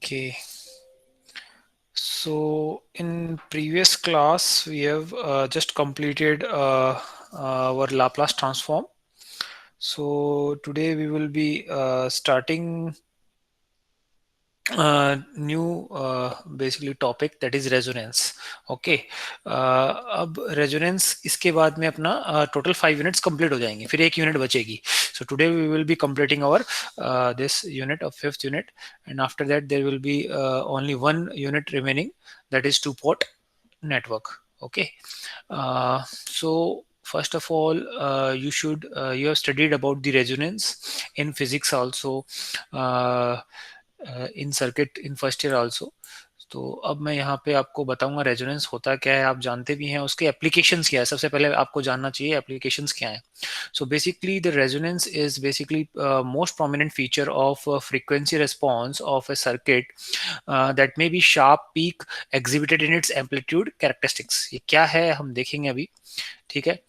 Okay, so in previous class we have just completed our Laplace transform. So today we will be starting new basically topic, that is resonance. Okay, अब resonance इसके बाद में अपना total 5 units complete हो जाएंगे, फिर एक unit बचेगी. So today we will be completing our this unit of 5th unit, and after that there will be only one unit remaining, that is two-port network. Okay, so first of all, you have studied about the resonance in physics also, in circuit in first year also. तो अब मैं यहाँ पे आपको बताऊंगा resonance होता क्या है, आप जानते भी हैं, उसके एप्लीकेशंस क्या है. सबसे पहले आपको जानना चाहिए एप्लीकेशंस क्या है. So basically the resonance is basically most prominent feature of frequency response of a circuit that may be sharp peak exhibited in its amplitude characteristics. ये क्या है हम देखेंगे अभी. ठीक है,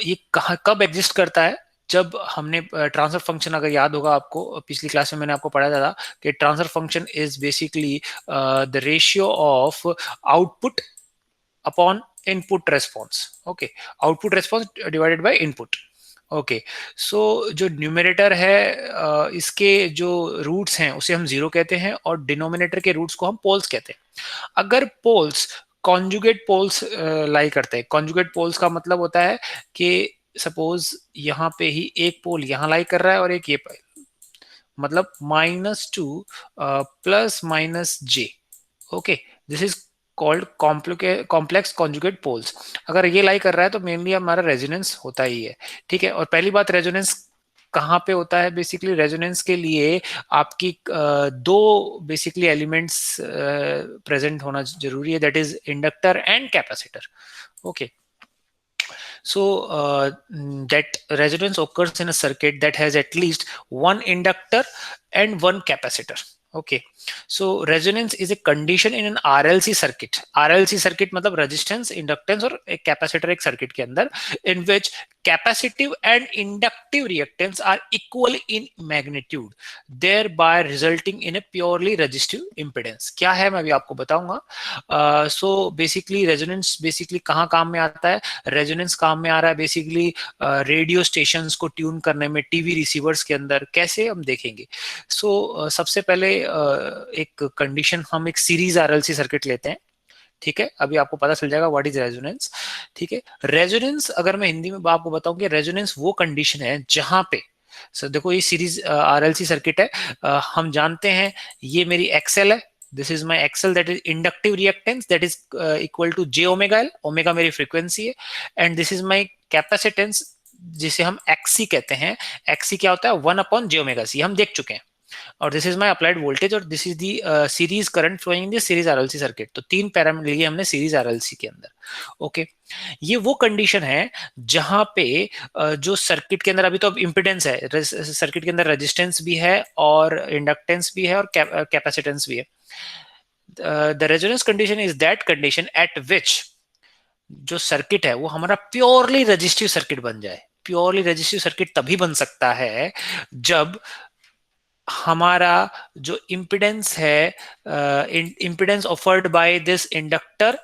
ये कहाँ कब एग्जिस्ट करता है, जब हमने ट्रांसफर फंक्शन, अगर याद होगा आपको पिछली क्लास में मैंने आपको पढ़ाया था कि transfer function is basically the ratio of output upon input response. Okay, output response divided by input. Okay, so जो न्यूमरेटर है इसके जो रूट्स हैं उसे हम जीरो कहते हैं, और डिनोमिनेटर के रूट्स को हम पोल्स कहते हैं. अगर पोल्स कॉन्जुगेट पोल्स लाई करते हैं, कॉन्जुगेट पोल्स का मतलब होता है कि सपोज यहाँ पे ही एक पोल यहाँ लाई कर रहा है और एक ये, मतलब -2 plus -j. Okay, this is called complex conjugate poles. अगर ये लाई कर रहा है तो मेनली हमारा रेजोनेंस होता ही है. ठीक है, और पहली बात, रेजोनेंस कहाँ पे होता है. बेसिकली रेजोनेंस के लिए आपकी दो बेसिकली एलिमेंट्स प्रेजेंट होना जरूरी है, that is inductor and capacitor. Okay, so that resonance occurs in a circuit that has at least one inductor and one capacitor. Okay, so resonance is a condition in an RLC circuit. RLC circuit मतलब resistance, inductance और एक capacitor एक circuit के अंदर, in which capacitive and inductive reactance are equal in magnitude, thereby resulting in a purely resistive impedance. क्या है मैं अभी आपको बताऊंगा. So basically resonance basically कहाँ काम में आता है. रेजोनेंस काम में आ रहा है बेसिकली रेडियो स्टेशंस को ट्यून करने में, टीवी रिसीवर्स के अंदर. कैसे हम देखेंगे. सो सबसे पहले एक कंडीशन, हम एक सीरीज आरएलसी सर्किट लेते हैं. ठीक है, अभी आपको पता चल जाएगा व्हाट इज रेजोनेंस. ठीक है, रेजोनेंस अगर मैं हिंदी में आपको बताऊं कि रेजोनेंस वो कंडीशन है जहां पे, सर देखो ये सीरीज आरएलसी सर्किट है, हम जानते हैं ये मेरी एक्सएल है, this is my XL, that is inductive reactance, that is equal to j omega L, omega मेरी फ्रीक्वेंसी है, and this is my capacitance जिसे हम एक्सी कहते हैं. एक्सी क्या होता है, 1 अपॉन जे ओमेगा सी, हम देख चुके हैं. और this is my applied voltage, और this is the series current flowing in the series RLC circuit. तो तीन पैरामीटर लिए हमने सीरीज आरएलसी के अंदर. ओके, ये वो कंडीशन है जहां पे जो सर्किट के अंदर, अभी तो अब इंपिडेंस है, सर्किट के अंदर रेजिस्टेंस भी है और इंडक्टेंस भी है और कैपेसिटेंस भी है. The resonance condition is that condition at विच जो सर्किट है वो हमारा प्योरली रजिस्टिव सर्किट बन जाए. प्योरली रजिस्टिव सर्किट तभी बन सकता है जब हमारा जो इम्पिडेंस है, impedance offered by this inductor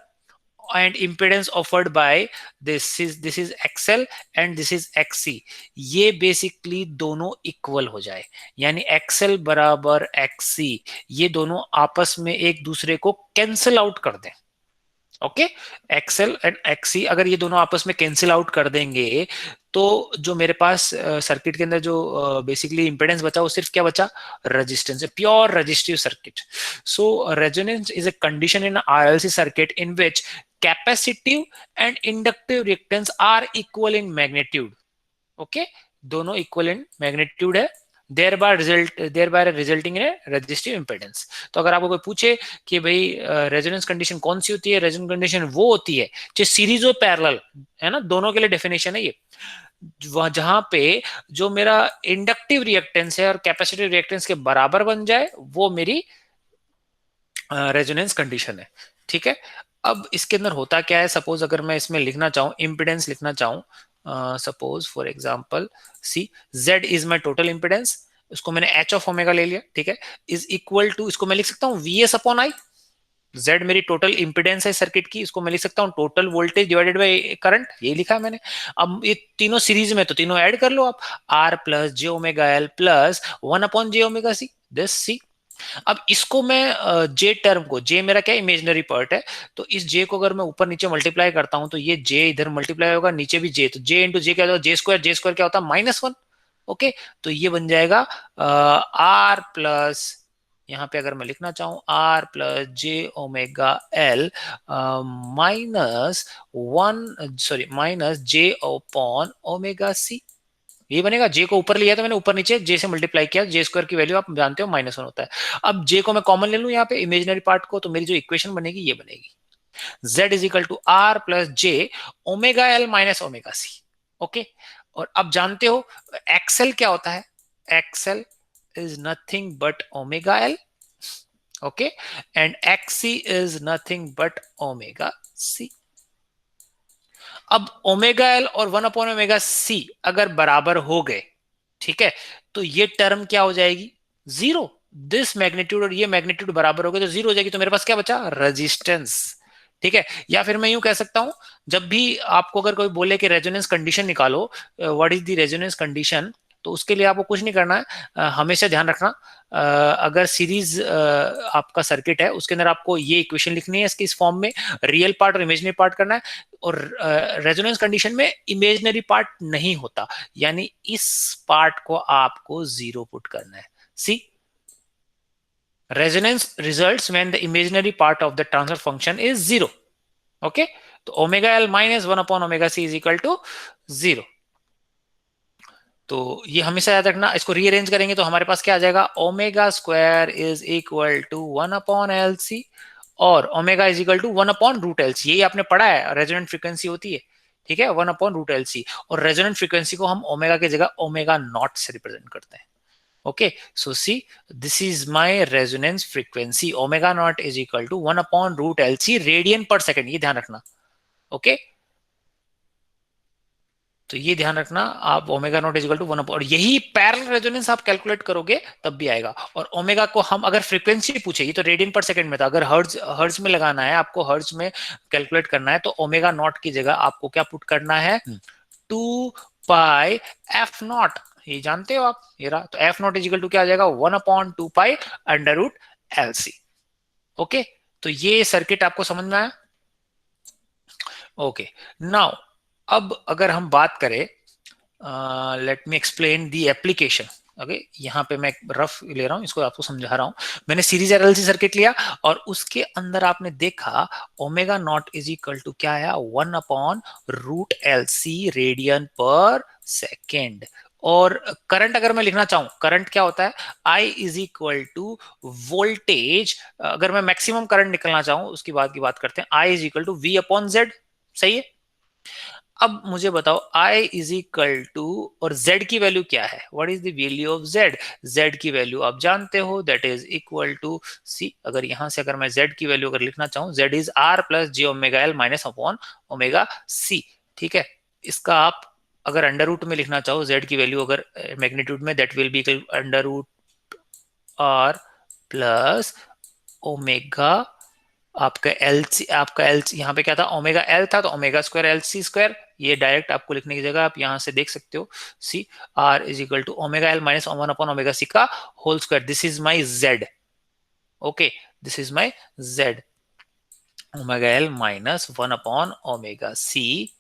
and impedance offered by this is XL and this is XC, ये बेसिकली दोनों इक्वल हो जाए. यानी XL बराबर XC, ये दोनों आपस में एक दूसरे को कैंसिल आउट कर दें. ओके, एक्सएल एंड एक्सी अगर ये दोनों आपस में कैंसिल आउट कर देंगे तो जो मेरे पास सर्किट के अंदर जो बेसिकली इंपेडेंस बचा वो सिर्फ क्या बचा, रेजिस्टेंस, है pure resistive circuit. So resonance is a condition in RLC circuit in which capacitive and inductive reactance are equal in magnitude. Okay, दोनों इक्वल इन मैग्नीट्यूड है, thereby resulting in a resistive impedance. तो अगर आपको कोई पूछे कि भाई resonance condition कौन सी होती है, रेजोनेंस कंडीशन वो होती है जो सीरीज और पैरेलल है ना, दोनों के लिए डेफिनेशन है ये, जहां पे जो मेरा इंडक्टिव रिएक्टेंस है और कैपेसिटिव रिएक्टेंस के बराबर बन जाए, वो मेरी रेजोनेंस कंडीशन है. ठीक है, अब इसके अंदर होता क्या है, सपोज अगर मैं इसमें लिखना चाहूं, इंपिडेंस लिखना चाहूं, suppose for example see Z is my total impedance इसको मैंने एच ऑफ ओमेगा ले लिया, ठीक है, इज इक्वल टू, इसको मैं लिख सकता हूँ वीएस अपॉन आई। जेड मेरी टोटल इंपिडेंस है सर्किट की, इसको मैं लिख सकता हूँ total voltage divided by current, ये लिखा है मैंने। अब ये तीनों सीरीज में, तो तीनों ऐड कर लो आप, R plus J omega L plus 1/j⍵c, this C. अब इसको मैं जे टर्म को, जे मेरा क्या इमेजिनरी पार्ट है, तो इस जे को अगर मैं ऊपर नीचे मल्टीप्लाई करता हूं तो ये जे इधर मल्टीप्लाई होगा, नीचे भी जे, तो जे इंटू जे क्या होगा, जे स्क्वायर क्या होता है -1। ओके, तो ये बन जाएगा आर प्लस, यहाँ पे अगर मैं लिखना चाहूं आर प्लस जे omega L minus j upon omega C, ये बनेगा। जे को ऊपर लिया तो मैंने ऊपर नीचे जे से मल्टीप्लाई किया, जे स्क्वायर की वैल्यू आप जानते हो -1 होता है। अब जे को मैं कॉमन ले लूं यहाँ पे इमेजिनरी पार्ट को, तो मेरी जो इक्वेशन बनेगी ये बनेगी, z is equal to R plus J omega L minus omega C. Okay, और अब जानते हो एक्सएल क्या होता है, XL is nothing but omega L, okay, and XC is nothing but omega C. अब ओमेगा एल और 1/ओमेगा सी अगर बराबर हो गए, ठीक है, तो ये टर्म क्या हो जाएगी, जीरो। दिस मैग्नीट्यूड और ये मैग्नीट्यूड बराबर हो गए तो जीरो हो जाएगी, तो मेरे पास क्या बचा, रेजिस्टेंस। ठीक है, या फिर मैं यूं कह सकता हूं, जब भी आपको अगर कोई बोले कि रेजोनेंस कंडीशन निकालो, what is the resonance condition, तो उसके लिए आपको कुछ नहीं करना है, हमेशा ध्यान रखना, अगर सीरीज आपका सर्किट है उसके अंदर आपको ये इक्वेशन लिखनी है इसके इस फॉर्म में, रियल पार्ट और इमेजिनरी पार्ट करना है, और रेजोनेंस कंडीशन में इमेजिनरी पार्ट नहीं होता, यानी इस पार्ट को आपको जीरो पुट करना है। सी, resonance results when the imaginary part of the transfer function is zero. Okay, तो omega L minus one by omega C is equal to 0। तो ये हमेशा याद रखना, इसको रीअरेंज करेंगे तो हमारे पास क्या आ जाएगा, omega square is equal to 1/LC, और omega is equal to 1/√LC, यही आपने पढ़ा है, रेजोनेंट फ्रीक्वेंसी होती है, ठीक है, 1/√LC, और रेजोनेंट फ्रीक्वेंसी को हम ओमेगा की जगह ओमेगा नॉट से रिप्रेजेंट करते हैं। Okay, so see, this is my resonance frequency, omega naught is equal to 1/√LC radian per second, ये ध्यान रखना। ओके, तो ये ध्यान रखना आप, omega naught is equal to 1, और यही पैरेलल रेजोनेंस आप कैलकुलेट करोगे तब भी आएगा। और ओमेगा को हम अगर फ्रीक्वेंसी पूछे, ये तो रेडियन पर सेकंड में था, अगर हर्ट्ज हर्ट्ज में लगाना है आपको, हर्ट्ज में कैलकुलेट करना है, तो ओमेगा नॉट की जगह आपको क्या पुट करना है, 2π f0, ये जानते हो आप, ये रहा, तो f0 इज इक्वल टू क्या आ जाएगा, 1/2π√LC। ओके, तो ये सर्किट आपको समझ में आया। ओके, नाउ अब अगर हम बात करें, let me explain the application. Okay, यहाँ पे मैं रफ ले रहा हूँ, इसको आपको समझा रहा हूँ। मैंने सीरीज आरएलसी सर्किट लिया और उसके अंदर आपने देखा omega naught is equal to क्या आया, 1/√LC रेडियन पर सेकेंड। और करंट अगर मैं लिखना चाहूं, करंट क्या होता है, I is equal to voltage, अगर मैं मैक्सिमम करंट निकलना चाहूं उसकी बात करते हैं, I is equal to V/Z, सही है। अब मुझे बताओ I इज इक्वल टू, और Z की वैल्यू क्या है, what is the value of Z, Z की वैल्यू आप जानते हो, दैट इज इक्वल टू सी। अगर यहां से अगर मैं Z की वैल्यू अगर लिखना चाहूं, Z is R plus J omega L minus upon omega C, ठीक है। इसका आप अगर अंडर रूट में लिखना चाहो Z की वैल्यू अगर मैग्नीट्यूड में, that will be equal under root R plus omega, आपका एल यहाँ पे क्या था, ओमेगा एल था, तो omega square L C square, ये डायरेक्ट आपको लिखने की जगह आप यहाँ से देख सकते हो, C R is equal to omega L minus one by omega C का whole square, this is my Z. Okay, this is my Z, omega L minus one by omega C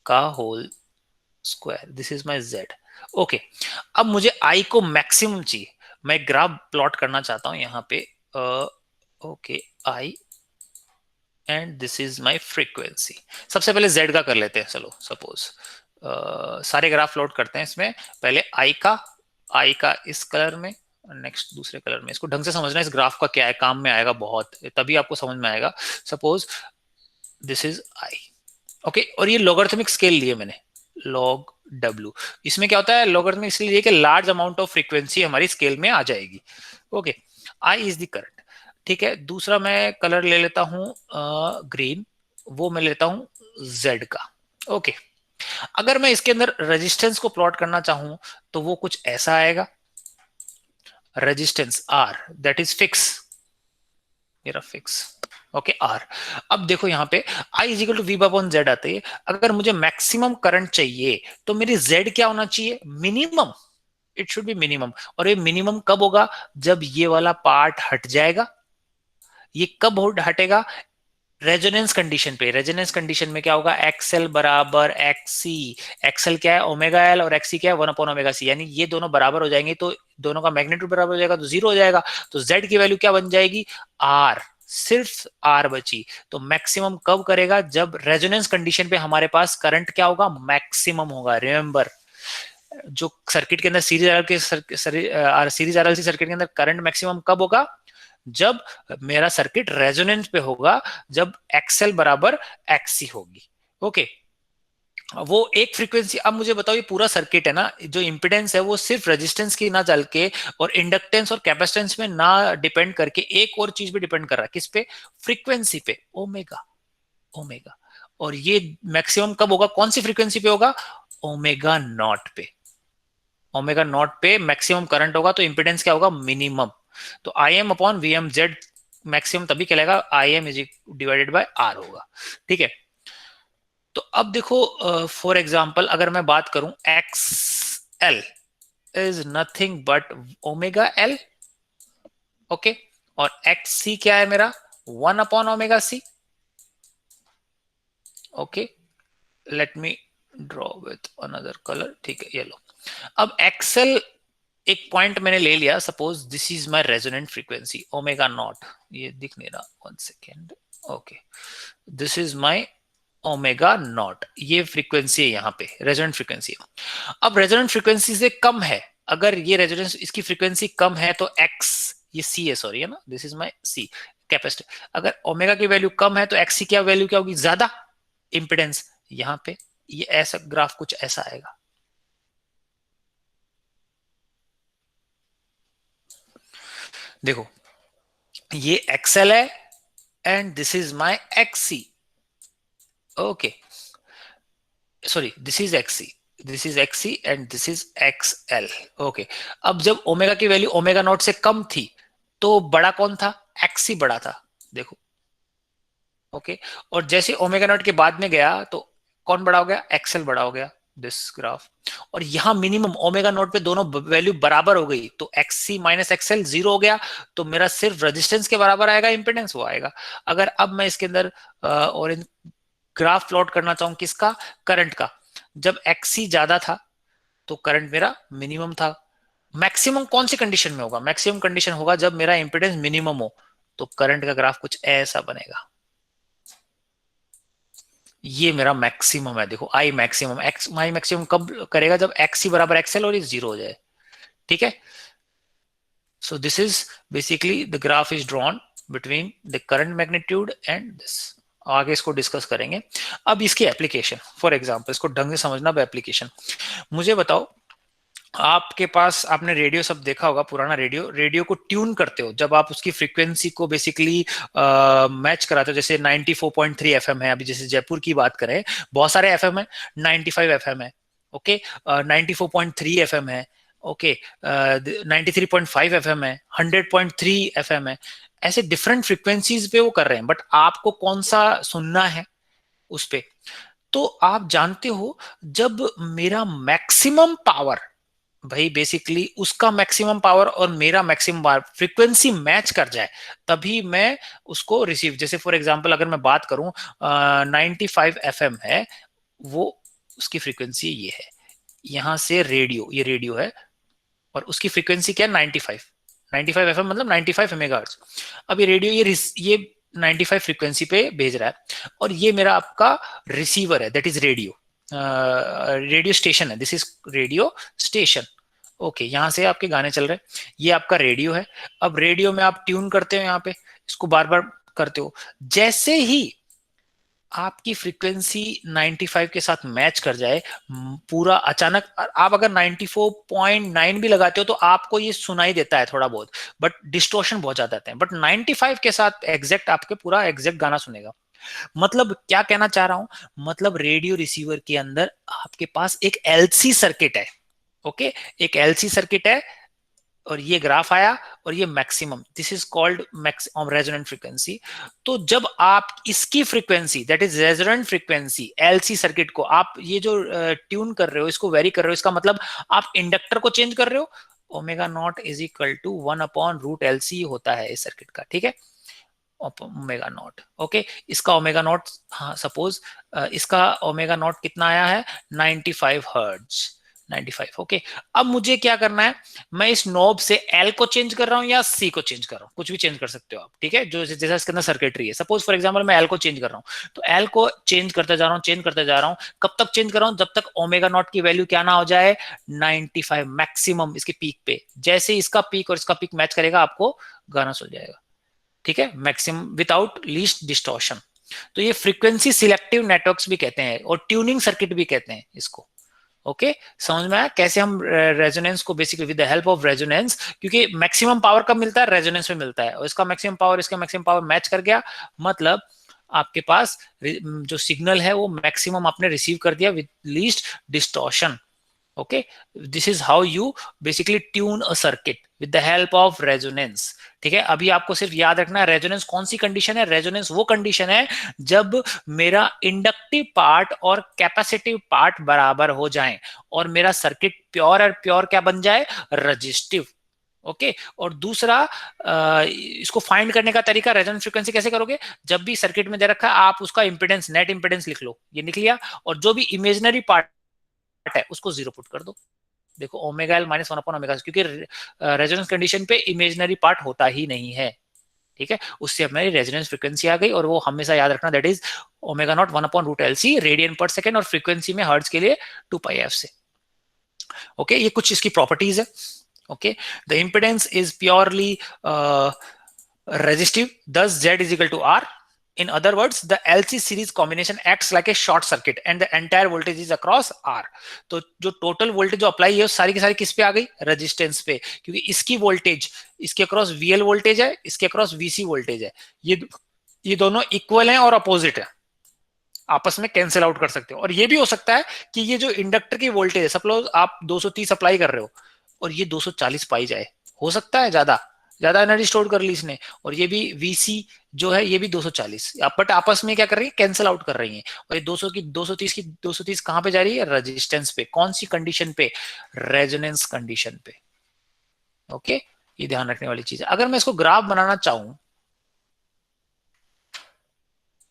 का whole square, this is my Z. Okay, अब मुझे आई को maximum चाहिए, मैं graph plot करना चाहता हूं यहाँ पे, okay, I and this is my frequency. सबसे पहले z का कर लेते हैं, चलो सपोज सारे ग्राफ प्लॉट करते हैं इसमें, पहले i का इस कलर में, नेक्स्ट दूसरे कलर में। इसको ढंग से समझना, इस ग्राफ का क्या है, काम में आएगा बहुत, तभी आपको समझ में आएगा। Suppose this is i, okay, और ये लॉगरिथमिक स्केल लिए मैंने, log w। इसमें क्या होता है, लॉगरिथमिक स्केल लिए कि लार्ज अमाउंट ऑफ फ्रीक्वेंसी हमारी स्केल में आ जाएगी। Okay, i is the current, ठीक है। दूसरा मैं कलर ले लेता हूं ग्रीन, वो मैं लेता हूं जेड का। ओके, अगर मैं इसके अंदर रेजिस्टेंस को प्लॉट करना चाहूं तो वो कुछ ऐसा आएगा, resistance R that is fix, मेरा फिक्स। Okay R. अब देखो यहाँ पे I is equal to V upon Z आते हैं। अगर मुझे मैक्सिमम करंट चाहिए तो मेरी जेड क्या होना चाहिए, minimum, it should be minimum. और ये मिनिमम कब होगा, जब ये वाला पार्ट हट जाएगा। ये कब हटेगा, रेजोनेंस कंडीशन पे। रेजोनेंस कंडीशन में क्या होगा, एक्सएल बराबर एक्सी। एक्सएल क्या है, ओमेगा एल, और एक्सी क्या है, 1 अपॉन ओमेगा सी। यानी ये दोनों बराबर हो जाएंगे तो दोनों का मैग्नीट्यूड बराबर हो जाएगा तो जीरो हो जाएगा। तो जेड की वैल्यू क्या बन जाएगी, आर, सिर्फ आर बची। तो मैक्सिमम कब करेगा, जब रेजोनेंस कंडीशन पे हमारे पास करंट क्या होगा, मैक्सिमम होगा। रिमेंबर, जो सर्किट के अंदर सीरीज आरएलसी सर्किट के अंदर करंट मैक्सिमम कब होगा, जब मेरा सर्किट रेजोनेंस पे होगा, जब एक्सएल बराबर एक्सी होगी। ओके, वो एक फ्रीक्वेंसी। अब मुझे बताओ, ये पूरा सर्किट है ना, जो इंपिडेंस है वो सिर्फ रेजिस्टेंस की ना चल के और इंडक्टेंस और कैपेसिटेंस में ना डिपेंड करके एक और चीज पे डिपेंड कर रहा है, किस पे, फ्रीक्वेंसी पे, ओमेगा। ओमेगा। और ये मैक्सिमम कब होगा, कौन सी फ्रीक्वेंसी पे होगा, ओमेगा नॉट पे। ओमेगा नॉट पे मैक्सिमम करंट होगा तो इंपिडेंस क्या होगा, मिनिमम। तो I M upon V M Z maximum तभी कहलाएगा, I M is divided by R होगा। ठीक है। तो अब देखो फॉर एग्जाम्पल अगर मैं बात करूं, X L is nothing but omega L. Okay, और एक्स सी क्या है मेरा, 1 upon omega C. Okay, let me draw with another colour. ठीक है, ये लो। अब एक्सएल एक पॉइंट मैंने ले लिया, suppose this is my resonant frequency omega naught. ये दिख नहीं रहा, 1 second. Okay, this is my omega naught, ये फ्रीक्वेंसी है यहाँ पे, रेजोनेंट फ्रीक्वेंसी है। अब रेजोनेंट फ्रीक्वेंसी से कम है, अगर ये रेजोनेंस इसकी फ्रीक्वेंसी कम है तो एक्स, ये सी है, सॉरी है ना, this is my C capacitor. अगर ओमेगा की वैल्यू कम है तो एक्स की क्या वैल्यू क्या होगी, ज्यादा इंपिडेंस। यहाँ पे ये ऐसा ग्राफ कुछ ऐसा आएगा। देखो, ये एक्सएल है and this is my XC. Okay, sorry, this is XC, this is XC and this is XL. Okay, अब जब ओमेगा की वैल्यू ओमेगा नॉट से कम थी तो बड़ा कौन था, एक्सी बड़ा था। देखो, ओके, और जैसे ओमेगा नॉट के बाद में गया तो कौन बड़ा हो गया, एक्सएल बड़ा हो गया, दिस ग्राफ। और यहां मिनिमम ओमेगा नॉट पे दोनों वैल्यू बराबर हो गई तो एक्सी माइनस एक्सएल जीरो हो गया। तो मेरा सिर्फ रेजिस्टेंस के बराबर आएगा, इंपेडेंस वो आएगा। अगर अब मैं इसके अंदर और ग्राफ प्लॉट करना चाहूं किसका, करंट का, जब एक्सी ज्यादा था तो करंट मेरा मिनिमम था। मैक्सिमम कौन सी कंडीशन में होगा, मैक्सिमम कंडीशन होगा जब मेरा इंपेडेंस मिनिमम हो। तो करंट का ग्राफ कुछ ऐसा बनेगा। ये मेरा मैक्सिमम है। देखो, I maximum, x I maximum कब करेगा, जब एक्स ही बराबर एक्सएल और ये जीरो हो जाए। ठीक है। So this is basically the graph is drawn between the current magnitude and this. आगे इसको डिस्कस करेंगे। अब इसकी एप्लीकेशन, फॉर एग्जांपल इसको ढंग से समझना। एप्लीकेशन मुझे बताओ, आपके पास, आपने रेडियो सब देखा होगा, पुराना रेडियो, रेडियो को ट्यून करते हो जब आप उसकी फ्रीक्वेंसी को बेसिकली मैच कराते हो। जैसे 94.3 एफएम है, अभी जैसे जयपुर की बात करें, बहुत सारे एफएम है, 95 एफएम है, ओके, 94.3 एफएम है, ओके, 93.5 एफएम है, 100.3 एफएम है। ऐसे डिफरेंट फ्रीक्वेंसीज पे वो कर रहे हैं, बट आपको कौन सा सुनना है उस पे। तो आप जानते हो, जब मेरा मैक्सिमम पावर, भाई बेसिकली उसका मैक्सिमम पावर और मेरा मैक्सिमम पावर फ्रीक्वेंसी मैच कर जाए, तभी मैं उसको रिसीव। जैसे फॉर एग्जांपल अगर मैं बात करूं, 95 एफएम है, वो उसकी फ्रीक्वेंसी ये है। यहां से रेडियो, ये रेडियो है और उसकी फ्रीक्वेंसी क्या है, 95। 95 एफएम मतलब 95 मेगाहर्ट्ज। अब ये रेडियो, ये 95 फ्रीक्वेंसी पे भेज रहा है, और ये मेरा आपका रिसीवर है, that is radio, radio station है, this is radio station. Okay, यहाँ से आपके गाने चल रहे हैं, ये आपका रेडियो है। अब रेडियो में आप ट्यून करते हो, यहाँ पे इसको बार बार करते हो। जैसे ही आपकी फ्रीक्वेंसी 95 के साथ मैच कर जाए, पूरा अचानक आप अगर 94.9 भी लगाते हो तो आपको ये सुनाई देता है थोड़ा बहुत, बट डिस्टोर्शन बहुत ज्यादा आते हैं। बट 95 के साथ एग्जैक्ट आपके पूरा एग्जैक्ट गाना सुनेगा। मतलब क्या कहना चाह रहा हूं, मतलब रेडियो रिसीवर के अंदर आपके पास एक एलसी सर्किट है। ओके, एक एलसी सर्किट है, और ये ग्राफ आया और ये maximum, this is called maximum resonant frequency. तो जब आप इसकी frequency, that is resonant frequency, LC circuit को आप ये जो ट्यून कर रहे हो, इसको वेरी कर रहे हो, इसका मतलब आप इंडक्टर को चेंज कर रहे हो। Omega naught is equal to 1/√LC होता है इस सर्किट का, ठीक है, ओमेगा नॉट। ओके, इसका ओमेगा नॉट, हाँ सपोज इसका ओमेगा नॉट कितना आया है, 95 हर्ट्ज, 95। ओके, अब मुझे क्या करना है, मैं इस नॉब से एल को चेंज कर रहा हूं या सी को चेंज कर रहा हूं, कुछ भी चेंज कर सकते हो आप, ठीक है, जो जैसा इसके अंदर सर्किटरी है। सपोज फॉर एग्जांपल मैं एल को चेंज कर रहा हूं, तो एल को चेंज करते जा रहा हूं, चेंज करते जा रहा हूं, कब तक चेंज कर रहा हूं, जब तक ओमेगा नॉट की वैल्यू क्या ना हो जाए, 95 मैक्सिमम इसके पीक पे। जैसे इसका पीक और इसका पीक मैच करेगा, आपको गाना सुन जाएगा, ठीक है, मैक्सिमम विदाउट लीस्ट डिस्टॉर्शन। तो ये फ्रीक्वेंसी सिलेक्टिव नेटवर्क्स भी कहते हैं और ट्यूनिंग सर्किट भी कहते हैं इसको। ओके, समझ में आया कैसे हम रेजोनेंस को basically with the help of resonance, क्योंकि मैक्सिमम पावर कब मिलता है, रेजोनेंस में मिलता है, और इसका मैक्सिमम पावर इसका मैक्सिमम पावर मैच कर गया, मतलब आपके पास जो सिग्नल है वो मैक्सिमम आपने रिसीव कर दिया with least distortion. Okay, this is how you basically tune a circuit with the help of resonance. ठीक है, अभी आपको सिर्फ याद रखना है रेजोनेंस कौन सी कंडीशन है, रेजोनेंस वो कंडीशन है जब मेरा इंडक्टिव पार्ट और कैपेसिटिव पार्ट बराबर हो जाएं और मेरा सर्किट प्योर और प्योर क्या बन जाए, रजिस्टिव। ओके, और दूसरा इसको फाइंड करने का तरीका, रेजोनेंस फ्रीक्वेंसी कैसे करोगे, जब भी सर्किट में दे रखा है आप उसका इंपेडेंस, नेट इंपेडेंस लिख लो, ये लिख लिया, और जो भी इमेजिनरी पार्ट है उसको जीरो पुट कर दो। देखो ओमेगा एल माइनस 1/ओमेगा, क्योंकि रेजोनेंस कंडीशन पे इमेजिनरी पार्ट होता ही नहीं है, ठीक है, उससे हमारी रेजोनेंस फ्रीक्वेंसी आ गई, और वो हमेशा याद रखना, that is omega naught 1/√LC radian per second, और फ्रीक्वेंसी में हर्ट्ज के लिए 2πf से। ओके, ये कुछ इसकी प्रॉपर्टीज है। Okay, the impedance is purely resistive, thus Z is equal to R. In other words, the LC series combination acts like a short circuit and the entire voltage is across R. तो जो total voltage जो apply है सारी की सारी किस पे आ गई, रेजिस्टेंस पे, क्योंकि इसकी वोल्टेज इसके अक्रॉस VL वोल्टेज है, इसके अक्रॉस VC वोल्टेज है, ये दोनों इक्वल हैं और अपोजिट है, आपस में कैंसिल आउट कर सकते हो। और ये भी हो सकता है कि ये जो इंडक्टर की वोल्टेज है, सपोज आप 230 अप्लाई कर रहे हो और ये 240 पाई जाए, हो सकता है ज्यादा ज्यादा एनर्जी स्टोर कर ली इसने, और ये भी VC जो है ये भी 240, बट आपस में क्या कर रही है, कैंसिल आउट कर रही है। और ये 230 कहां पे जा रही है, रेजिस्टेंस पे, कौन सी कंडीशन पे, रेजोनेंस कंडीशन पे। ओके, ये ध्यान रखने वाली चीज है। अगर मैं इसको ग्राफ बनाना चाहूं,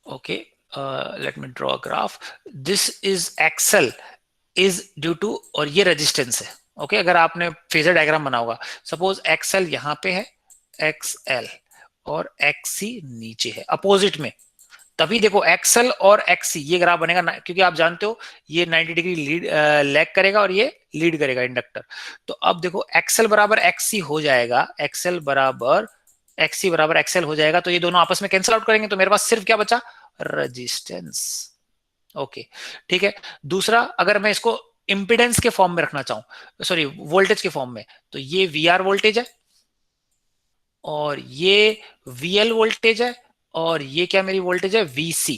okay, let me draw graph, this is XL is due to, और ये रेजिस्टेंस है। ओके, अगर आपने फेजर डायग्राम बना होगा, सपोज एक्सएल यहाँ पे है, एक्सएल और एक्सी नीचे है अपोजिट में, तभी देखो एक्सएल और एक्सी ये ग्राफ बनेगा, क्योंकि आप जानते हो ये 90 डिग्री लीड लैग करेगा और ये लीड करेगा इंडक्टर। तो अब देखो एक्सएल बराबर एक्सी हो जाएगा, एक्सएल बराबर एक्सी बराबर एक्सएल हो जाएगा, तो ये दोनों आपस में कैंसिल आउट करेंगे, तो मेरे पास सिर्फ क्या बचा, रेजिस्टेंस। ओके, ठीक है। दूसरा, अगर मैं इसको इंपिडेंस के फॉर्म में रखना चाहूं, सॉरी वोल्टेज के फॉर्म में, तो ये VR वोल्टेज है और ये VL वोल्टेज है और ये क्या मेरी वोल्टेज है, VC।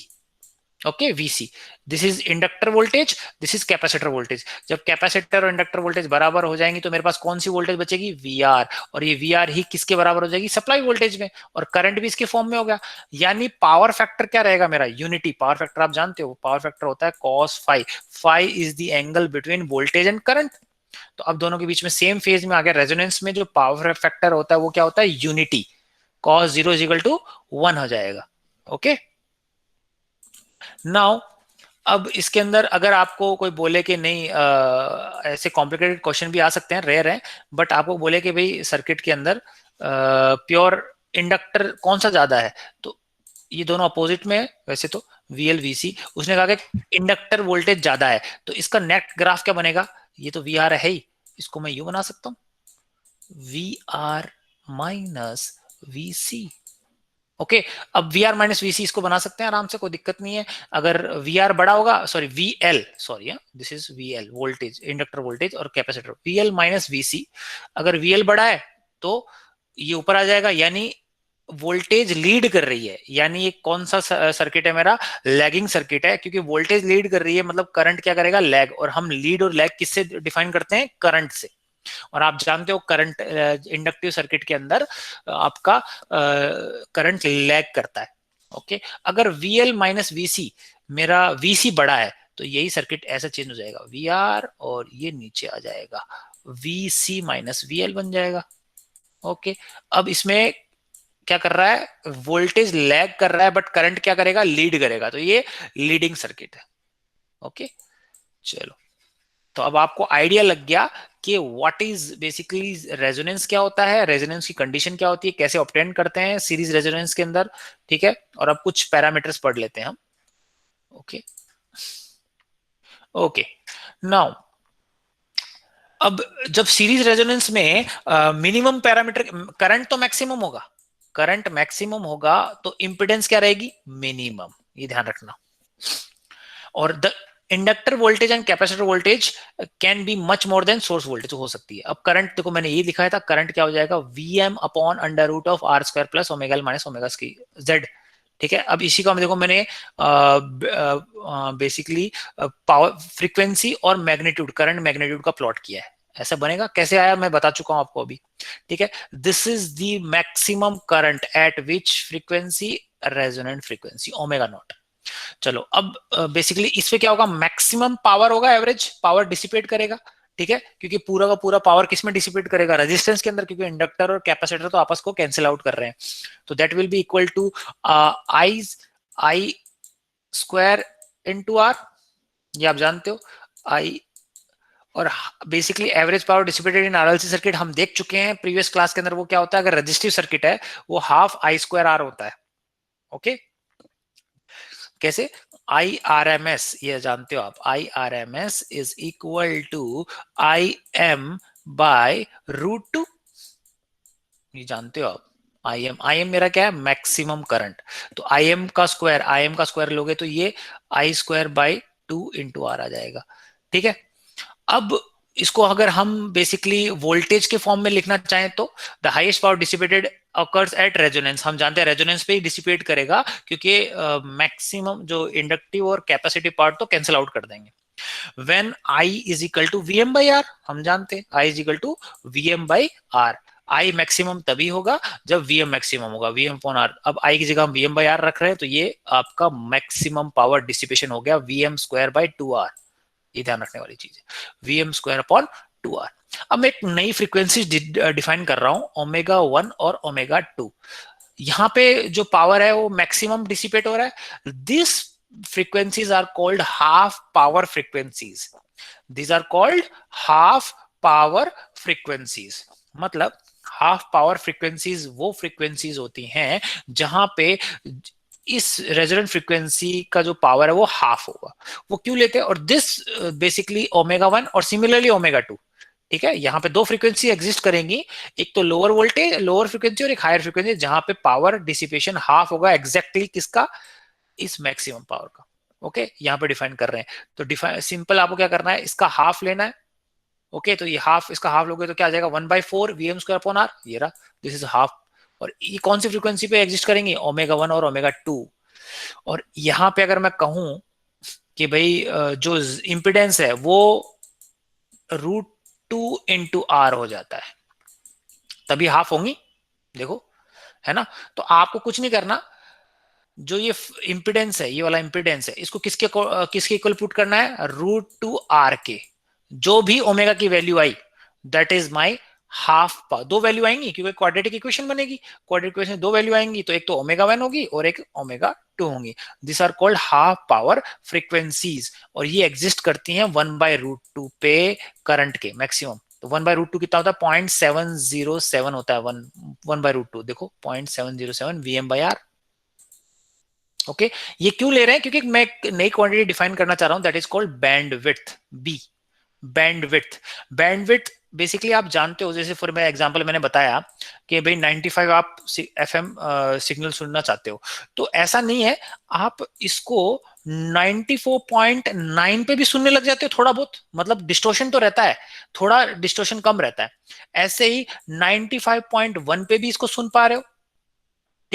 Okay, VC, this is inductor voltage, this is capacitor voltage. जब कैपेसिटर और इंडक्टर वोल्टेज बराबर हो जाएंगी तो मेरे पास कौन सी वोल्टेज बचेगी, VR, और ये VR ही किसके बराबर हो जाएगी, सप्लाई वोल्टेज में, और करंट भी इसके फॉर्म में हो गया। यानी पावर फैक्टर क्या रहेगा मेरा, यूनिटी पावर फैक्टर, आप जानते हो पावर फैक्टर होता है cos phi, phi is the angle between voltage and current. तो अब दोनों के बीच में सेम फेज में आ गया। रेजोनेंस में जो पावर फैक्टर होता है वो क्या होता है, unity, cos 0 is equal to 1 हो जाएगा। ओके, नाउ अब इसके अंदर अगर आपको कोई बोले कि नहीं, ऐसे कॉम्प्लिकेटेड क्वेश्चन भी आ सकते हैं, रेयर है, बट आपको बोले कि भाई सर्किट के अंदर प्योर इंडक्टर कौन सा ज्यादा है, तो ये दोनों अपोजिट में है वैसे तो, VL VC, उसने कहा कि इंडक्टर वोल्टेज ज्यादा है, तो इसका नेट ग्राफ क्या बनेगा, ये तो VR है ही, इसको मैं यू बना सकता हूँ, VR माइनस VC। ओके, अब VR माइनस VC इसको बना सकते हैं आराम से, कोई दिक्कत नहीं है। अगर VR बड़ा होगा, sorry VL, sorry this is VL voltage, inductor voltage और कैपेसिटर, VL माइनस VC, अगर VL बड़ा है तो ये ऊपर आ जाएगा, यानी वोल्टेज लीड कर रही है, यानी ये कौन सा सर्किट है मेरा, लैगिंग सर्किट है, क्योंकि वोल्टेज लीड कर रही है मतलब करंट क्या करेगा, लैग, और हम लीड और लैग किससे डिफाइन करते हैं, करंट से। और आप जानते हो करंट इंडक्टिव सर्किट के अंदर आपका करंट लैग करता है। ओके, अगर VL माइनस VC, मेरा VC बड़ा है तो यही सर्किट ऐसा चेंज हो जाएगा, VR और ये नीचे आ जाएगा, VC माइनस VL बन जाएगा। ओके, अब इसमें क्या कर रहा है, वोल्टेज लैग कर रहा है बट करंट क्या करेगा, लीड करेगा, तो ये लीडिंग सर्किट है। ओके, चलो, तो अब आपको आइडिया लग गया कि व्हाट इज बेसिकली रेजोनेंस, क्या होता है, रेजोनेंस की कंडीशन क्या होती है, कैसे ऑब्टेन करते हैं सीरीज रेजोनेंस के अंदर। ठीक है, और अब कुछ पैरामीटर्स पढ़ लेते हैं हम। ओके, ओके, नाउ अब जब सीरीज रेजोनेंस में मिनिमम पैरामीटर, करंट तो मैक्सिमम होगा, करंट मैक्सिमम होगा तो इंपेडेंस क्या रहेगी, मिनिमम, ये ध्यान रखना। और the inductor voltage and capacitor voltage can be much more than source voltage हो सकती है। अब करंट देखो मैंने ये दिखाया था, करंट क्या हो जाएगा, Vm upon under root of R square plus omega minus omega Z. ठीक है, अब इसी को हम देखो मैंने बेसिकली पावर फ्रीक्वेंसी और मैग्नीट्यूड, करंट मैग्नीट्यूड का प्लॉट किया है। ऐसा बनेगा, कैसे आया मैं बता चुका हूं आपको अभी। ठीक है, this is the maximum current eight which frequency, resonant frequency omega naught. चलो, अब बेसिकली इस पे क्या होगा, मैक्सिमम पावर होगा, एवरेज पावर डिसिपेट करेगा। ठीक है, क्योंकि पूरा का पूरा पावर किस में डिसिपेट करेगा, रेजिस्टेंस के अंदर, क्योंकि इंडक्टर और कैपेसिटर तो आपस को कैंसिल आउट कर रहे हैं। तो that will be equal to I square into R, ये आप जानते हो, आई। और basically average power dissipated in RLC circuit हम देख चुके हैं प्रीवियस क्लास के अंदर, वो क्या होता है, अगर रजिस्टिव सर्किट है वो हाफ आई स्क्वायर आर होता है। ओके, कैसे, आई आर एम एस, ये जानते हो आप, I R M S is equal to I M by root two, ये जानते हो आप। आई एम मेरा क्या है, मैक्सिमम करंट, तो आई एम का स्क्वायर लोगे तो ये आई स्क्वायर बाई 2 इंटू आर आ जाएगा। ठीक है, अब इसको अगर हम बेसिकली वोल्टेज के फॉर्म में लिखना चाहें तो the highest power dissipated occurs at resonance, हम जानते हैं रेजोनेंस पे ही डिसिपेट करेगा, क्योंकि मैक्सिमम जो इंडक्टिव और कैपेसिटिव पार्ट तो कैंसिल आउट कर देंगे। When I is equal to V M by R, हम जानते हैं I is equal to V M by R, I maximum तभी होगा जब वीएम मैक्सिमम होगा, वीएम अपॉन आर। अब आई की जगह हम वीएम बाई आर रख रहे हैं, तो ये आपका मैक्सिमम पावर डिसिपेशन हो गया वीएम स्क्वायर बाई 2r, ये ध्यान रखने वाली चीज है, वीएम स्क्वायर अपॉन 2r। अब मैं एक नई फ्रीक्वेंसी डिफाइन कर रहा हूं, ओमेगा 1 और ओमेगा 2। यहाँ पे जो पावर है वो मैक्सिमम डिसिपेट हो रहा है। This frequencies are called half power frequencies. These are called half power frequencies. मतलब हाफ पावर फ्रीक्वेंसीज वो फ्रीक्वेंसीज होती हैं जहां पे इस रेजोनेंट फ्रीक्वेंसी का जो पावर है वो हाफ होगा। वो क्यों लेते हैं, और दिस बेसिकली ओमेगा 1 और सिमिलरली ओमेगा 2। ठीक है, यहाँ पे दो फ्रीक्वेंसी एग्जिस्ट करेंगी, एक तो लोअर वोल्टेज लोअर फ्रीक्वेंसी और एक हायर फ्रीक्वेंसी, जहां पे पावर डिसिपेशन हाफ होगा एग्जैक्टली किसका, इस मैक्सिमम पावर का। ओके, यहाँ पे डिफाइन कर रहे हैं, तो डिफाइन सिंपल आपको क्या करना है, इसका हाफ लेना है। ओके, तो ये हाफ, इसका हाफ लोगे तो क्या आ जाएगा, 1/4 वीएम स्क्वायर अपॉन आर, ये रहा, दिस इज हाफ। और ये कौन सी फ्रीक्वेंसी पे एग्जिस्ट करेंगे, ओमेगा 1 और ओमेगा 2। और यहाँ पे अगर मैं कहूं कि भाई जो इंपिडेंस है वो √2 इंटू आर हो जाता है, तभी हाफ होंगी, देखो, है ना। तो आपको कुछ नहीं करना, जो ये इंपिडेंस है, ये वाला इंपिडेंस है, इसको किसके इक्वल पुट करना है, √2r के, जो भी ओमेगा की value I that is my half power. दो वैल्यू आएंगी क्योंकि क्वाड्रेटिक इक्वेशन बनेगी, क्वाड्रेटिक इक्वेशन दो वैल्यू आएंगी, तो एक तो ओमेगा 1 होगी और एक ओमेगा 2 होंगी। This are called half power frequencies, और ये एग्जिस्ट करती हैं 1/√2 पे करंट के मैक्सिमम। तो 1/√2 कितना होता है, 0.707 होता है, 1/√2 देखो 0.707 Vm/R। ओके, ये क्यों ले रहे हैं, क्योंकि मैं एक नई क्वांटिटी डिफाइन करना चाह रहा हूं, that is called bandwidth, B, bandwidth. Bandwidth basically आप जानते हो, जैसे फॉर मैं एग्जांपल मैंने बताया कि भाई 95 आप एफएम सिग्नल सुनना चाहते हो, तो ऐसा नहीं है, आप इसको 94.9 पे भी सुनने लग जाते हो थोड़ा बहुत, मतलब डिस्टोर्शन तो रहता है, थोड़ा डिस्टोर्शन कम रहता है। ऐसे ही 95.1 पे भी इसको सुन पा रहे हो।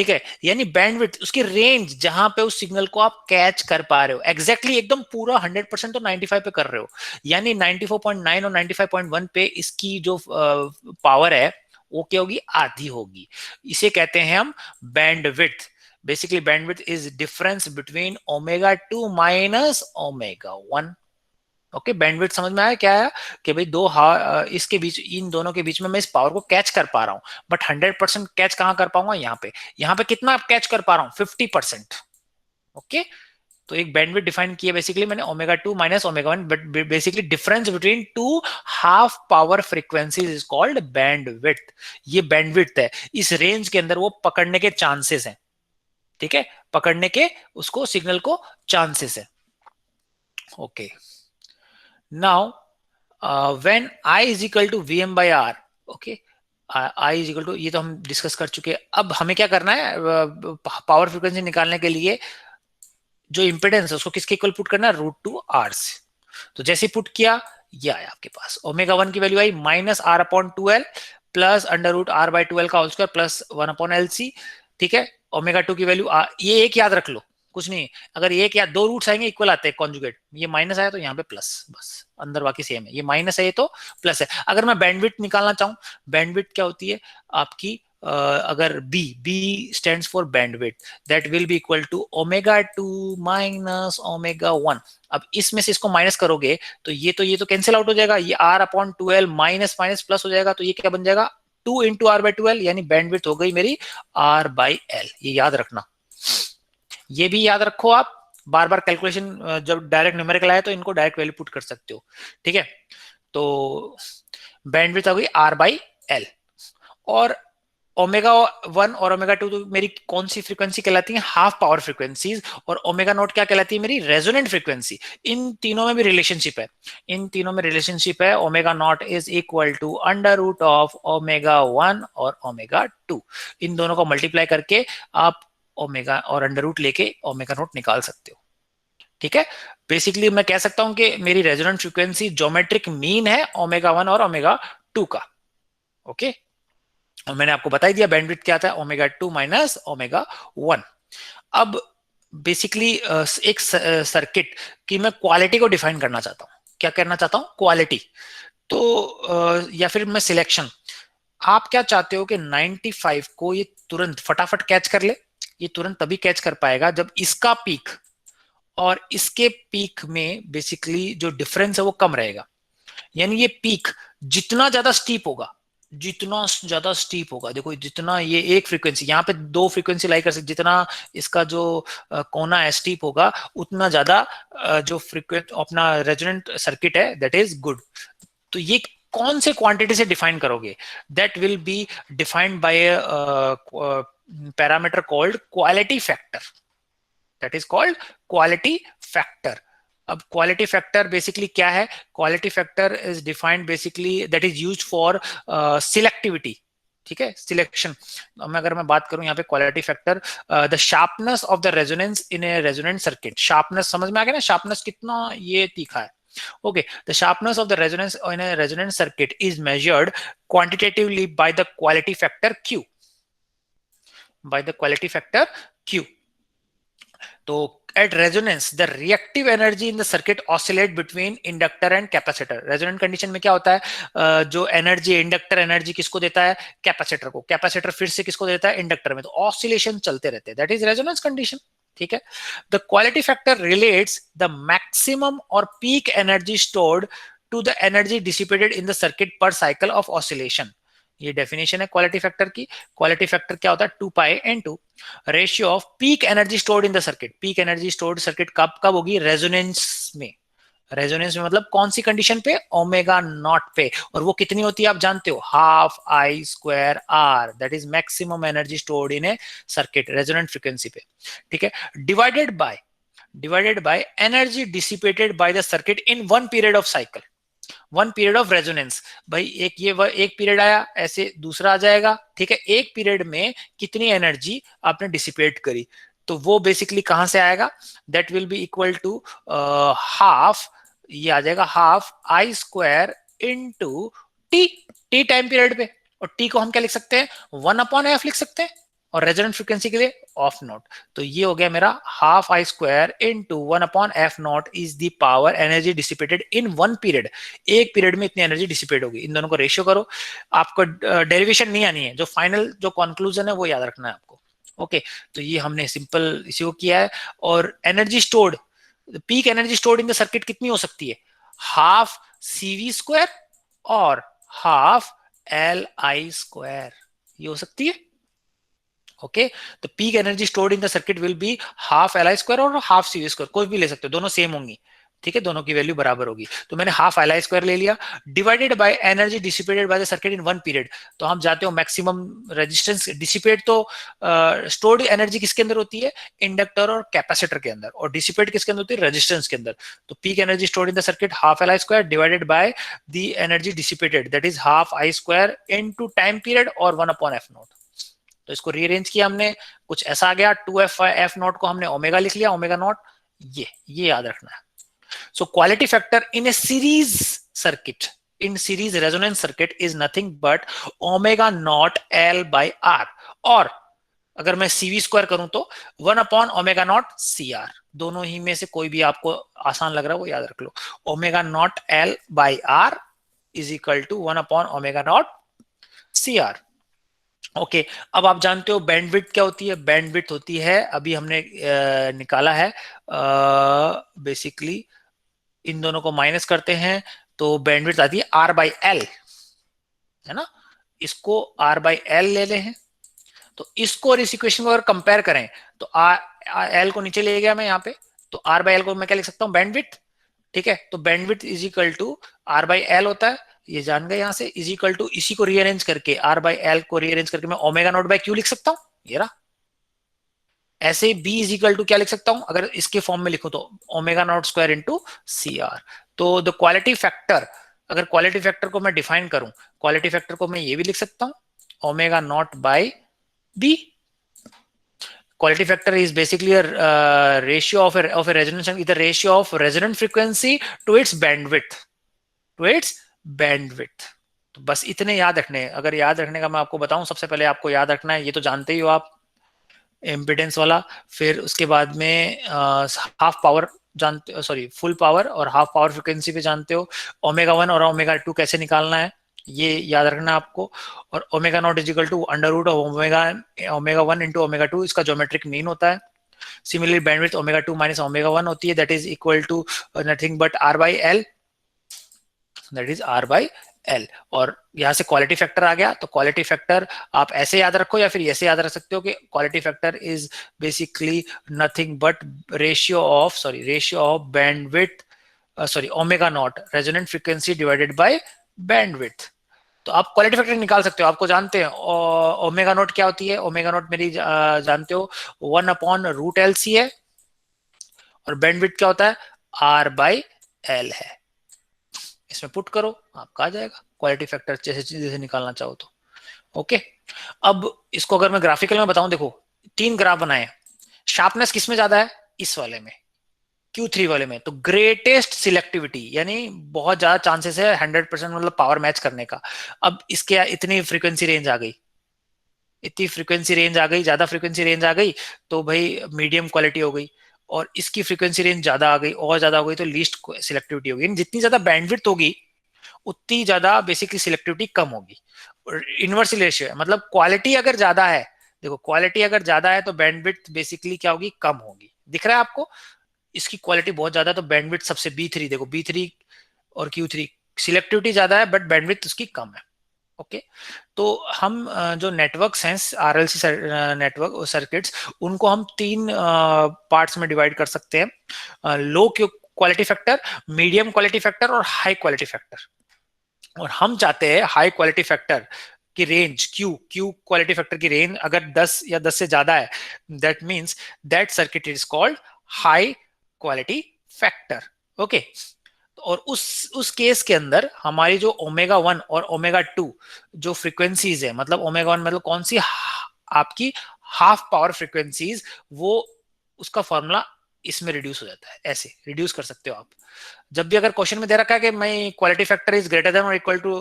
ठीक है, यानी बैंडविड्थ उसकी रेंज जहां पे उस सिग्नल को आप कैच कर पा रहे हो एग्जैक्टली एकदम पूरा 100% तो 95 पे कर रहे हो, यानी 94.9 और 95.1 पे इसकी जो पावर है वो क्या होगी, आधी होगी। इसे कहते हैं हम bandwidth. Basically bandwidth is difference between omega 2 minus omega 1। Okay, bandwidth समझ में आया क्या है, कि भाई इसके बीच, इन दोनों के बीच में मैं इस पावर को कैच कर पा रहा हूं, बट 100% कैच कहां कर पाऊंगा, यहाँ पे कितना कैच कर पा रहा हूं, 50%। ओके, तो एक बैंडविड्थ डिफाइन किया बेसिकली मैंने, omega 2 minus omega 1, but basically difference between two half power frequencies is called bandwidth. ये बैंडविड्थ है, इस रेंज के अंदर वो पकड़ने के चांसेस हैं, ठीक है, पकड़ने के उसको सिग्नल को चांसेस है। Okay, now when I is equal to VM by R, okay, I is equal to, ये तो हम डिस्कस कर चुके हैं। अब हमें क्या करना है, पावर फ्रीक्वेंसी निकालने के लिए जो इंपेडेंस है उसको किसके इक्वल पुट करना है, √2R से। तो जैसे पुट किया, ये आया आपके पास, ओमेगा 1 की वैल्यू आई -R/2L प्लस √R/2L का होल स्क्वायर प्लस 1/LC, ठीक है। ओमेगा 2 की वैल्यू, ये एक याद रख लो, कुछ नहीं, अगर एक या दो रूट्स आएंगे इक्वल आते हैं कॉन्जुगेट, ये माइनस आया तो यहाँ पे प्लस, बस अंदर बाकी सेम है, ये माइनस है ये तो प्लस है। अगर मैं बैंडविड्थ निकालना चाहूँ, बैंडविड्थ क्या होती है आपकी, अगर B stands for bandwidth, that will be equal to omega 2 minus omega 1। अब इसमें से इसको माइनस करोगे तो ये तो कैंसिल आउट हो जाएगा, ये R/2L माइनस माइनस प्लस हो जाएगा, तो ये क्या बन जाएगा, 2 इंटू R/2L, यानी बैंडविड्थ हो गई मेरी R/L। ये याद रखना, ये भी याद रखो आप, बार बार कैलकुलेशन जब डायरेक्ट न्यूमेरिकल आए तो इनको डायरेक्ट वैल्यू पुट कर सकते हो, ठीक है। तो बैंडविड्थ आ गई R/L, और ओमेगा 1 और ओमेगा 2 तो मेरी कौन सी फ्रीक्वेंसी कहलाती है, हाफ पावर फ्रीक्वेंसीज, और ओमेगा नॉट क्या कहलाती है, मेरी रेजोनेंट फ्रीक्वेंसी। इन तीनों में भी रिलेशनशिप है, इन तीनों में रिलेशनशिप है, omega naught is equal to √ of omega 1 और ओमेगा 2। इन दोनों को मल्टीप्लाई करके आप ओमेगा और √ लेके ओमेगा नॉट निकाल सकते हो, ठीक है। बेसिकली मैं कह सकता हूं कि मेरी रेजोनेंट फ्रीक्वेंसी ज्योमेट्रिक मीन है ओमेगा 1 और ओमेगा 2 का। ओके, और मैंने आपको बता ही दिया बैंडविड्थ क्या था, ओमेगा 2 माइनस ओमेगा 1। अब बेसिकली एक सर्किट की मैं क्वालिटी को डिफाइन करना चाहता हूं, क्या करना चाहता हूं, क्वालिटी। तो या फिर मैं सिलेक्शन, आप क्या चाहते हो कि 95 को ये तुरंत फटाफट कैच कर ले, ये तुरंत तभी कैच कर पाएगा जब इसका पीक और इसके पीक में बेसिकली जो डिफरेंस है वो कम रहेगा। यानी ये पीक जितना ज्यादा स्टीप होगा, जितना ज्यादा स्टीप होगा, देखो जितना ये एक फ्रीक्वेंसी, यहाँ पे दो फ्रीक्वेंसी लाई कर सकते, जितना इसका जो कोना है स्टीप होगा, उतना ज्यादा जो फ्रीक्वेंट अपना रेजोनेंट सर्किट है दैट इज गुड। तो ये कौन से क्वांटिटी से डिफाइन करोगे, that will be defined by parameter called quality factor, that is called quality factor. अब क्वालिटी फैक्टर बेसिकली क्या है, quality factor is defined basically that is used for selectivity, ठीक है, सिलेक्शन। अगर मैं बात करूं यहाँ पे quality factor, the sharpness of the resonance in A resonant circuit, sharpness समझ में आ गया ना, शार्पनेस कितना ये तीखा है। Okay, the sharpness of the resonance in a resonance circuit is measured quantitatively by the quality factor Q. By the quality factor Q. तो at resonance the reactive energy in the circuit oscillate between inductor and capacitor। Resonant condition में क्या होता है, जो energy inductor energy किसको देता है, capacitor को, कैपेसिटर फिर से किसको देता है, इंडक्टर में, तो ऑसिलेशन चलते रहते हैं, दैट इज रेजोनेंस कंडीशन, ठीक है। The quality factor relates the maximum और peak energy stored to the energy dissipated in the circuit per cycle of oscillation. ये डेफिनेशन है क्वालिटी फैक्टर की। क्वालिटी फैक्टर क्या होता है, 2π/2 ratio of peak energy stored in the circuit. Peak energy stored circuit कब कब होगी, resonance में। रेजोनेंस में मतलब कौन सी कंडीशन पे, ओमेगा नॉट पे, और वो कितनी होती है आप जानते हो, ½ I²R, that is maximum energy stored in A circuit, resonant frequency पे, ठीक है। Divided by energy dissipated by the circuit in one period of cycle, one period of resonance. भाई एक पीरियड आया, ऐसे दूसरा आ जाएगा, ठीक है। एक पीरियड में कितनी एनर्जी आपने डिसिपेट करी, तो वो बेसिकली कहां से आएगा, that will be equal to half, ये आ जाएगा ½ I² into T, T time period पे, और टी को हम क्या लिख सकते हैं, 1/f लिख सकते हैं, और रेजोनेंट फ्रीक्वेंसी के लिए ऑफ नॉट। तो ये हो गया मेरा half I square into 1/f0 is the power energy dissipated in one period. एक पीरियड में इतनी एनर्जी डिसिपेट होगी। इन दोनों को रेशियो करो, आपको डेरिवेशन नहीं आनी है, जो फाइनल जो कंक्लूजन है वो याद रखना है आपको। ओके, तो ये हमने सिंपल इसी को किया है। और energy stored, peak energy stored in the circuit कितनी हो सकती है? हाफ CV स्क्वायर और हाफ LI स्क्वायर, ये हो सकती है। ओके, तो peak energy stored in the circuit will be half LI square और हाफ CV स्क्वायर, कोई भी ले सकते हो, दोनों सेम होंगी। ठीक है, दोनों की वैल्यू बराबर होगी। तो मैंने हाफ LI स्क्वायर ले लिया, divided by energy dissipated by the circuit in one period. तो हम जाते हो मैक्सिमम रेजिस्टेंस डिसिपेट, तो स्टोर्ड एनर्जी किसके अंदर होती है? इंडक्टर और कैपेसिटर के अंदर, और डिसिपेट किसके अंदर होती है? रेजिस्टेंस के अंदर। तो peak energy stored in the circuit half LI square divided by the energy dissipated, that is half I square into time period और 1/f0। तो इसको रीअरेंज किया हमने, कुछ ऐसा आ गया। 2f नॉट को हमने ओमेगा लिख लिया, ओमेगा नॉट, ये याद रखना है। So quality factor in A series circuit, in series resonance circuit is nothing but omega naught L/R। और अगर मैं CV स्क्वायर करूं तो 1/ओमेगा नॉट CR। दोनों ही में से कोई भी आपको आसान लग रहा है वो याद रख लो। Omega naught L/R is equal to one by omega naught CR। Okay, अब आप जानते हो बैंडविड्थ क्या होती है? बैंडविड्थ होती है, अभी हमने निकाला है, बेसिकली इन दोनों को माइनस करते हैं तो बैंडविड्थ आती है R/L, है ना। इसको R/L ले ले हैं, तो इसको और इस इक्वेशन को अगर कंपेयर करें तो L को नीचे ले गया मैं यहाँ पे, तो R/L को मैं क्या लिख सकता हूँ? बैंडविड्थ। ठीक है, तो bandwidth is equal to R/L होता है, ये जान गए यहां से, इज इक्वल टू इसी को रीअरेंज करके, R/L को रीअरेंज करके मैं ओमेगा नॉट बाय क्यू लिख सकता हूँ, ये रहा। ऐसे B इज इक्वल टू क्या लिख सकता हूं अगर इसके फॉर्म में लिखो तो? Omega naught square into CR। तो द क्वालिटी फैक्टर, अगर क्वालिटी फैक्टर को मैं डिफाइन करूं, क्वालिटी फैक्टर को मैं ये भी लिख सकता हूं, omega naught by B। Quality factor is basically a ratio of a resonance, the ratio of resonant frequency to its bandwidth, to its bandwidth। तो बस इतने याद रखने हैं। अगर याद रखने का मैं आपको बताऊं, सबसे पहले आपको याद रखना है, ये तो जानते ही हो आप, इम्पिडेंस वाला। फिर उसके बाद में हाफ पावर जानते, सॉरी फुल पावर और हाफ पावर फ्रिक्वेंसी पे जानते हो। ओमेगा 1 और ओमेगा 2 कैसे निकालना है ये याद रखना आपको। और omega naught is equal to under root of omega 1 into omega 2, इसका ज्योमेट्रिक मीन होता है। Similarly bandwidth omega 2 minus omega 1 होती है, that is equal to nothing but R/L, that is R/L। और यहां से क्वालिटी फैक्टर आ गया, तो क्वालिटी फैक्टर आप ऐसे याद रखो या फिर ऐसे याद रख सकते हो कि quality factor is basically nothing but ratio of bandwidth, sorry omega naught resonant frequency divided by bandwidth. तो आप क्वालिटी फैक्टर निकाल सकते हो, आपको जानते हैं ओमेगा नॉट क्या होती है? ओमेगा नॉट मेरी जानते हो 1/√LC है, और बैंडविड्थ क्या होता है? R/L है। इसमें पुट करो, आपका आ जाएगा क्वालिटी फैक्टर, जैसे चीजें निकालना चाहो तो। ओके, अब इसको अगर मैं ग्राफिकल में बताऊं, देखो 3 ग्राफ बनाए। शार्पनेस किसमें ज्यादा है? इस वाले में, Q3 वाले में। तो ग्रेटेस्ट सिलेक्टिविटी, यानी बहुत ज्यादा चांसेस है 100% मतलब पावर मैच करने का। अब इसके इतनी फ्रीक्वेंसी रेंज आ गई, इतनी फ्रीक्वेंसी रेंज आ गई, ज्यादा फ्रीक्वेंसी रेंज आ गई, तो भाई मीडियम क्वालिटी हो गई। और इसकी फ्रीक्वेंसी रेंज ज्यादा आ गई, और ज्यादा हो गई, तो लीस्ट सिलेक्टिविटी होगी। जितनी ज्यादा बैंडविड्थ होगी उतनी ज्यादा बेसिकली सिलेक्टिविटी कम होगी। इनवर्स रेशियो है, मतलब क्वालिटी अगर ज्यादा है, देखो क्वालिटी अगर ज्यादा है तो बैंडविड्थ बेसिकली क्या होगी? कम होगी। दिख रहा है आपको? इसकी क्वालिटी बहुत ज्यादा है तो बैंडविड्थ सबसे B3 देखो, B3 और Q3 सिलेक्टिविटी ज्यादा है बट बैंडविड्थ उसकी कम है। ओके, तो हम जो नेटवर्क्स हैं RLC नेटवर्क सर्किट्स, उनको हम 3 पार्ट्स में डिवाइड कर सकते हैं, low quality factor, medium quality factor और हाई क्वालिटी फैक्टर। और हम चाहते हैं हाई क्वालिटी फैक्टर की रेंज, क्यू क्वालिटी फैक्टर की रेंज अगर 10 या 10 से ज्यादा है, that means that circuit is called high quality factor. Okay, और उस केस के अंदर हमारी जो ओमेगा 1 और ओमेगा 2 जो फ्रीक्वेंसीज है, मतलब ओमेगा 1 मतलब कौन सी? आपकी हाफ पावर फ्रीक्वेंसीज, वो उसका फॉर्मूला इसमें रिड्यूस हो जाता है। ऐसे रिड्यूस कर सकते हो आप। जब भी अगर क्वेश्चन में दे रखा है कि मैं quality factor is greater than और इक्वल टू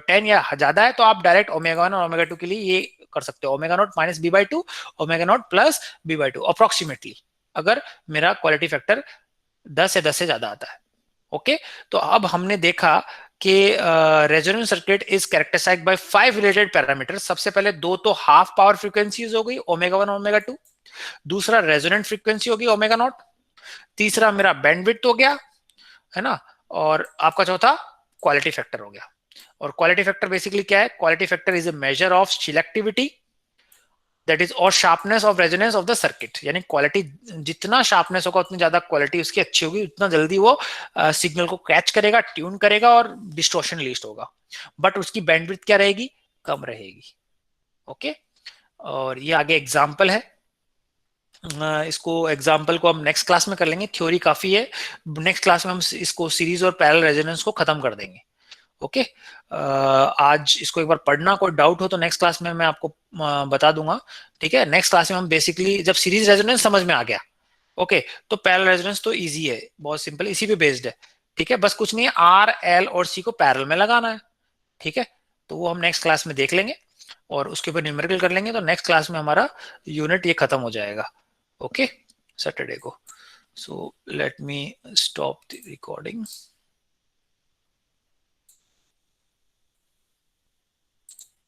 10 या ज्यादा है, तो आप डायरेक्ट ओमेगा 1 और ओमेगा 2 के लिए ये कर सकते हो, omega naught minus B by two, omega naught plus B by two approximately, अगर मेरा क्वालिटी फैक्टर 10 से ज्यादा आता है। ओके, तो अब हमने देखा कि resonance circuit is characterized by 5 related parameter. सबसे पहले दो तो हाफ पावर फ्रीक्वेंसीज हो गई, ओमेगा 1 ओमेगा 2, दूसरा रेजोनेंट फ्रीक्वेंसी होगी ओमेगा नॉट, तीसरा मेरा बैंडविड्थ हो गया, है ना, और आपका चौथा क्वालिटी फैक्टर हो गया। और क्वालिटी फैक्टर बेसिकली क्या है? Quality factor is a measure of selectivity that is और sharpness of resonance of the circuit, यानी क्वालिटी जितना शार्पनेस होगा उतनी ज्यादा क्वालिटी उसकी अच्छी होगी, उतना जल्दी वो सिग्नल को कैच करेगा, ट्यून करेगा और डिस्टॉर्शन लीस्ट होगा। बट उसकी बैंडविड्थ क्या रहेगी? कम रहेगी। ओके, और ये आगे एग्जाम्पल है, इसको एग्जाम्पल को हम नेक्स्ट क्लास में कर लेंगे, थ्योरी काफी है, नेक्स्ट क्लास में हम इसको सीरीज और पैरेलल रेजोनेंस को खत्म कर देंगे। ओके, आज इसको एक बार पढ़ना, कोई डाउट हो तो नेक्स्ट क्लास में मैं आपको बता दूंगा। ठीक है, नेक्स्ट क्लास में हम बेसिकली जब सीरीज रेजोनेंस समझ में आ गया, ओके, तो पैरेलल रेजोनेंस तो इजी है, बहुत सिंपल, इसी पे बेस्ड है। ठीक है, बस कुछ नहीं है, आर एल और सी को पैरेलल में लगाना है। ठीक है, तो वो हम नेक्स्ट क्लास में देख लेंगे और उसके ऊपर न्यूमेरिकल कर लेंगे, तो नेक्स्ट क्लास में हमारा यूनिट ये खत्म हो जाएगा। ओके, सैटरडे को। So let me stop the recording.